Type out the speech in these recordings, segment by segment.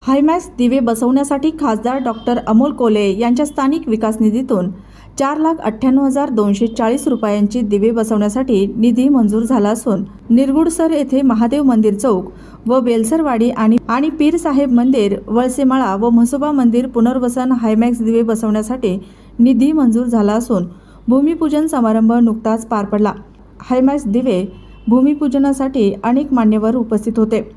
हायमॅक्स दिवे बसवण्यासाठी खासदार डॉक्टर अमोल कोल्हे यांच्या स्थानिक विकास निधीतून 4,98,240 रुपयांची दिवे बसवण्यासाठी निधी मंजूर झाला असून निरगुडसर येथे महादेव मंदिर चौक व बेलसरवाडी आणि पीर साहेब मंदिर, वळसेमाळा व म्हसोबा मंदिर पुनर्वसन हायमॅक्स दिवे बसवण्यासाठी निधी मंजूर झाला असून भूमिपूजन समारंभ नुकताच पार पडला। हायमॅक्स दिवे भूमिपूजनासाठी अनेक मान्यवर उपस्थित होते।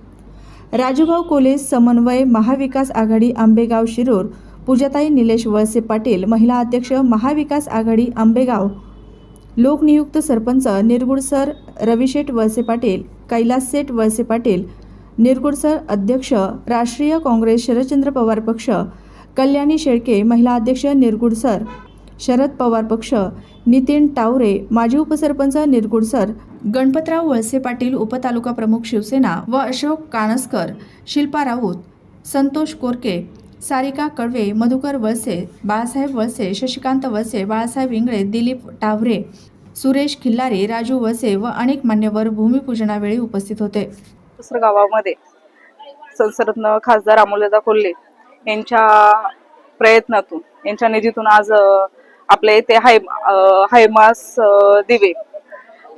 राजूभाऊ कोल्हे समन्वय महाविकास आघाडी आंबेगाव शिरूर, पूजाताई निलेश वळसे पाटील महिला अध्यक्ष महाविकास आघाडी आंबेगाव, लोकनियुक्त सरपंच निरगुडसर रविशेठ वळसे पाटील, कैलाससेठ वळसे पाटील, निरगुडसर अध्यक्ष राष्ट्रीय काँग्रेस शरदचंद्र पवार पक्ष, कल्याणी शेळके महिला अध्यक्ष निरगुडसर शरद पवार पक्ष, नितीन टावरे माजी उपसरपंच निरगुडसर, गणपतराव वळसे पाटील उपतालुका प्रमुख शिवसेना व अशोक कानसकर, शिल्पा राऊत, संतोष कोरके, सारिका कडवे, मधुकर वळसे, बाळासाहेब वळसे, शशिकांत वळसे, बाळासाहेब इंगळे, दिलीप टावरे, सुरेश खिल्लारी, राजू वळसे व अनेक मान्यवर भूमिपूजनावेळी उपस्थित होते। गावामध्ये संसदरत्न खासदार अमोलदादा कोल्हे यांच्या प्रयत्नातून यांच्या निधीतून आज आपल्या इथे हायमास दिवे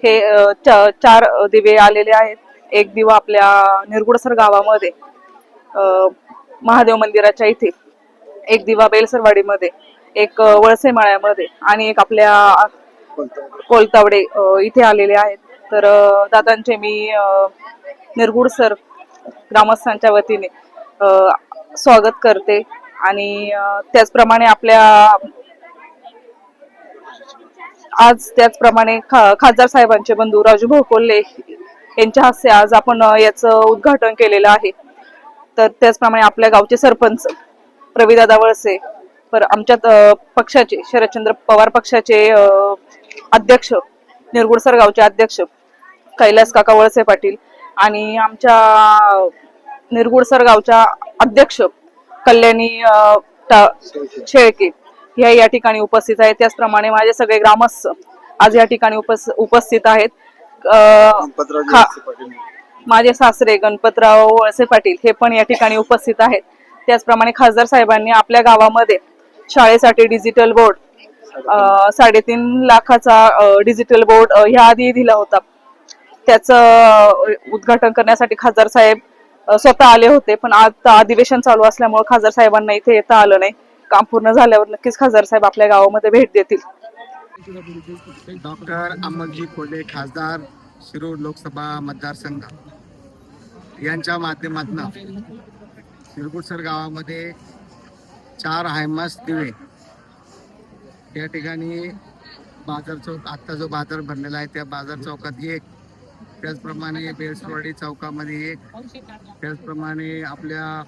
हे 4 दिवे आलेले आहेत। एक दिवा आपल्या निरगुडसर गावामध्ये महादेव मंदिराच्या इथे, एक दिवा बेलसरवाडीमध्ये, एक वळसेमाळ्यामध्ये आणि एक आपल्या कोलतावडे इथे आलेले आहेत। तर दादांचे मी निरगुडसर ग्रामस्थांच्या वतीने स्वागत करते आणि त्याचप्रमाणे त्याचप्रमाणे खासदार साहेबांचे बंधू राजूभाऊ कोल्हे यांच्या हस्ते आज आपण याचं उद्घाटन केलेलं आहे। तर त्याचप्रमाणे आपल्या गावचे सरपंच रविदादा वळसे, आमच्या पक्षाचे शरदचंद्र पवार पक्षाचे अध्यक्ष, निरगुडसर गावचे अध्यक्ष कैलास काका वळसे पाटील आणि आमच्या निरगुडसर गावच्या अध्यक्ष कल्याणी शेळके ह्या या ठिकाणी उपस्थित आहेत। त्याचप्रमाणे माझे सगळे ग्रामस्थ आज या ठिकाणी उपस्थित आहेत। माझे सासरे गणपतराव वळसे पाटील हे पण या ठिकाणी उपस्थित आहेत। त्याचप्रमाणे खासदार साहेबांनी आपल्या गावामध्ये शाळेसाठी डिजिटल बोर्ड 3.5 लाखाचा डिजिटल बोर्ड ह्या आधी दिला होता। त्याचं उद्घाटन करण्यासाठी खासदार साहेब स्वतः आले होते, पण आता अधिवेशन चालू असल्यामुळे खासदार साहेबांना इथे येता आलं नाही। काम पूर्ण झाल्यावर नक्कीच खासदार साहेब आपल्या गावामध्ये भेट देतील। डॉक्टर अमोलजी कोल्हे खासदार शिरूर लोकसभा मतदारसंघ यांच्या माध्यमातून निरगुडसर गावामध्ये 4 हायमास दिवे या ठिकाणी बाजार चौक, आता जो बाजार भरलेला आहे त्या बाजार चौकात एक, त्याचप्रमाणे बेलसरवाडी चौकामध्ये एक, त्याचप्रमाणे आपल्या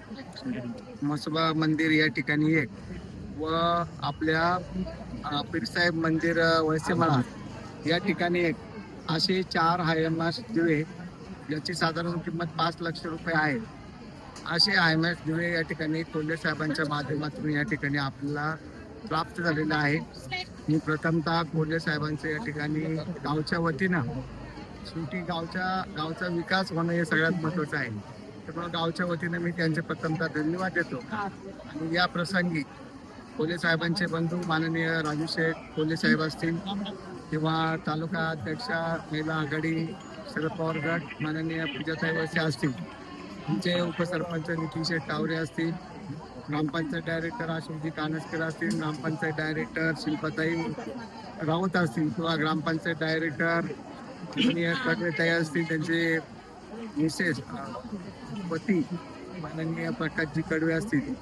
म्हसोबा मंदिर या ठिकाणी एक व आपल्या पीरसाहेब मंदिर वळसेमाळा या ठिकाणी एक, असे 4 हायमास दिवे याची साधारण किंमत 5 लाख रुपये आहे। असे हायमास दिवे या ठिकाणी कोल्हे साहेबांच्या माध्यमातून या ठिकाणी आपल्याला प्राप्त झालेलं आहे। मी प्रथमतः कोल्हे साहेबांचं या ठिकाणी गावच्या वतीनं, शेवटी गावचा विकास होणं हे सगळ्यात महत्त्वाचं आहे, त्यामुळे गावच्या वतीने मी त्यांचे प्रथमतः धन्यवाद देतो। आणि या प्रसंगी कोल्हे साहेबांचे बंधू माननीय राजूशेठ कोल्हे साहेब असतील किंवा तालुका अध्यक्षा महिला आघाडी शरद पवार गट माननीय पूजाताई वळसे असतील, तुमचे उपसरपंच नितीनशेठ टावरे असतील, ग्रामपंचायत डायरेक्टर अशोकजी कानसकर असतील, ग्रामपंचायत डायरेक्टर शिल्पाताई राऊत असतील किंवा ग्रामपंचायत डायरेक्टर माननीय कडवेताई असतील, त्यांचे मिसेस पती माननीय प्रकाशजी कडवे असतील,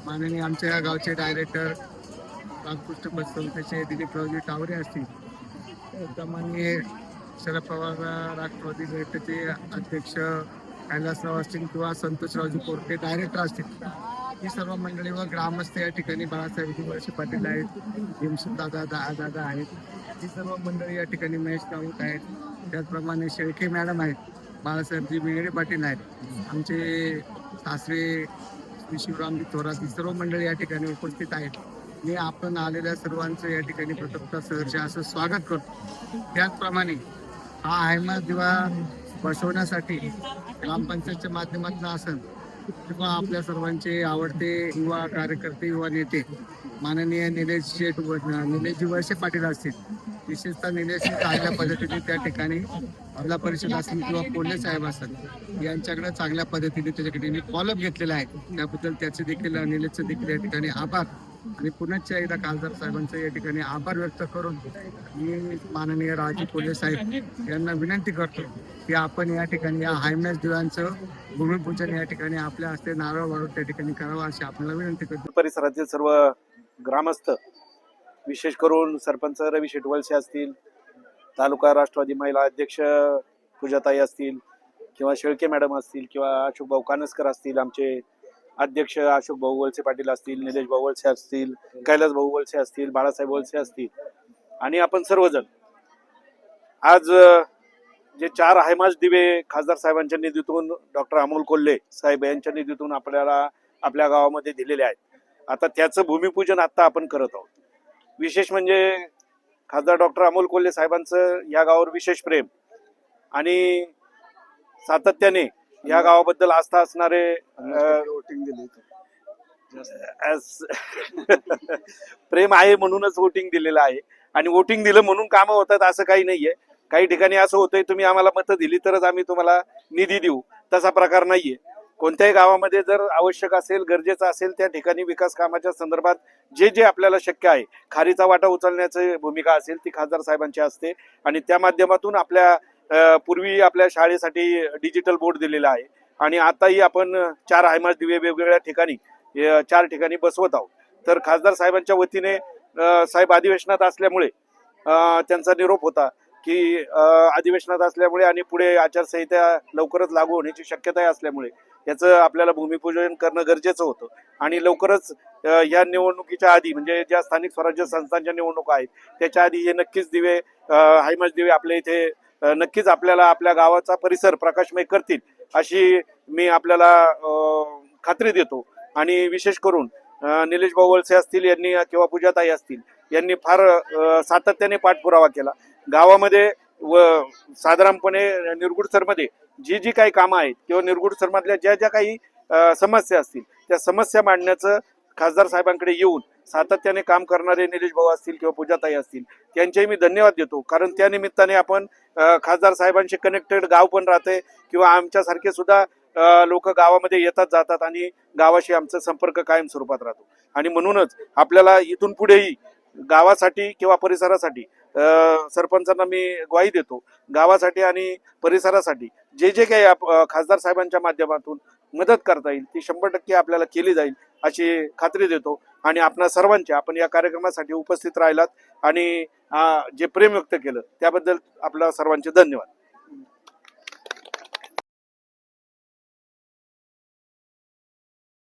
माननीय आमच्या गावचे डायरेक्टर रामकृष्ण पतसंस्थेचे दिलीपरावजी टावरे असतील, त्याप्रमाणे शरद पवार राष्ट्रवादी गटाचे अध्यक्ष कैलासराव असतील किंवा संतोषरावजी कोरके डायरेक्टर असतील, ही सर्व मंडळी व ग्रामस्थ या ठिकाणी बाळासाहेबजी वळसे पाटील आहेत, भीमसिंग दादा आहेत, ही सर्व मंडळी या ठिकाणी महेश राऊत आहेत, त्याचप्रमाणे शेळके मॅडम आहेत, बाळासाहेबजी बिंगडे पाटील आहेत, आमचे सासरे श्री शिवरामजी थोरात, ही सर्व मंडळी या ठिकाणी उपस्थित आहेत। मी आपण आलेल्या सर्वांचं या ठिकाणी प्रथमतः सहर्ष असं स्वागत करतो। त्याचप्रमाणे हा हायमास दिवा बसवण्यासाठी ग्रामपंचायतच्या माध्यमातून असेल किंवा आपल्या सर्वांचे आवडते युवा कार्यकर्ते युवा नेते माननीय निलेशजी वळसे पाटील असतील. विशेषतः निलेशजी चांगल्या पद्धतीने त्या ठिकाणी जिल्हा परिषद असतील किंवा कोल्हे साहेब असतात यांच्याकडे चांगल्या पद्धतीने त्याच्या ठिकाणी फॉलोअप घेतलेला आहे. त्याबद्दल त्याचे देखील निलेशचे देखील या ठिकाणी आभार आणि पुन्हा एकदा खासदार साहेबांचे या ठिकाणी आभार व्यक्त करून मी माननीय राजू कोल्हे साहेब यांना विनंती करतो की आपण या ठिकाणी या हायमॅच दिव्यांचं भूमिपूजन या ठिकाणी आपल्या हस्ते नारळ वाढून त्या ठिकाणी करावं अशी आपल्याला विनंती करतो. परिसरातील सर्व ग्रामस्थ, विशेष करून सरपंच रवी शेटवलसे असतील, तालुका राष्ट्रवादी महिला अध्यक्ष पूजाताई असतील किंवा शेळके मॅडम असतील किंवा अशोक भाऊ कानसकर असतील, आमचे अध्यक्ष अशोक भाऊ वळसे पाटील असतील, निलेश भाऊ वळसे असतील, कैलास भाऊ वळसे असतील, बाळासाहेब वळसे असतील आणि आपण सर्वजण आज जे 4 हायमास दिवे खासदार साहेबांच्या निधीतून डॉक्टर अमोल कोल्हे साहेब यांच्या निधीतून आपल्याला आपल्या गावामध्ये दिलेले आहेत. आता त्याचं भूमिपूजन आता आपण करत आहोत. विशेष म्हणजे खासदार डॉक्टर अमोल कोल्हे साहेबांचं या गावावर विशेष प्रेम आणि सातत्याने या गावाबद्दल आस्था असणारे प्रेम आहे म्हणूनच वोटिंग दिलेलं आहे आणि वोटिंग दिलं म्हणून कामं होतात असं काही नाहीये. काही ठिकाणी असं होतंय तुम्ही आम्हाला मतं दिली तरच आम्ही तुम्हाला निधी देऊ, तसा प्रकार नाहीये. कोणत्याही गावामध्ये जर आवश्यक असेल, गरजेचं असेल त्या ठिकाणी विकास कामाच्या संदर्भात जे जे आपल्याला शक्य आहे, खारीचा वाटा उचलण्याची भूमिका असेल ती खासदार साहेबांची असते आणि त्या माध्यमातून आपल्या पूर्वी आपल्या शाळेसाठी डिजिटल बोर्ड दिलेला आहे आणि आताही आपण 4 हायमास दिवे वेगवेगळ्या ठिकाणी 4 ठिकाणी बसवत आहोत. तर खासदार साहेबांच्या वतीने साहेब अधिवेशनात असल्यामुळे त्यांचा निरोप होता की अधिवेशनात असल्यामुळे आणि पुढे आचारसंहिता लवकरच लागू होण्याची शक्यता असल्यामुळे याचं आपल्याला भूमिपूजन करणं गरजेचं होतं आणि लवकरच या निवडणुकीच्या आधी म्हणजे ज्या स्थानिक स्वराज्य संस्थांच्या निवडणुका आहेत त्याच्या आधी हे नक्कीच दिवे हायमास दिवे आपल्या इथे नक्कीच आपल्याला आपल्या गावाचा परिसर प्रकाशमय करतील अशी मी आपल्याला खात्री देतो. आणि विशेष करून निलेश भाऊ वळसे असतील यांनी किंवा पूजाताई असतील यांनी फार सातत्याने पाठपुरावा केला. गावामध्ये व साधारणपणे निरगुडसरमध्ये जी जी काही कामं आहेत किंवा निरगुडसरमधल्या ज्या ज्या काही समस्या असतील त्या समस्या मांडण्याचं खासदार साहेबांकडे येऊन सातत्याने काम करणारे निलेश भाऊ असतील किंवा पूजाताई असतील त्यांचेही मी धन्यवाद देतो. कारण त्या निमित्ताने आपण खासदार साहेबांशी कनेक्टेड गाव पण राहते किंवा आमच्यासारखे सुद्धा लोक गावामध्ये येतात जातात आणि गावाशी आमचा संपर्क कायम स्वरूपात राहतो. आणि म्हणूनच आपल्याला इथून पुढेही गावासाठी किंवा परिसरासाठी सरपंचांना मी ग्वाही देतो, गावासाठी आणि परिसरासाठी जे जे काही खासदार साहेबांच्या माध्यमातून मदत करता येईल ती 100% आपल्याला केली जाईल अशी खात्री देतो. आणि आपणा सर्वांचे आपण या कार्यक्रमासाठी उपस्थित राहिलात आणि जे प्रेम व्यक्त केलं त्याबद्दल आपल्या सर्वांचे धन्यवाद.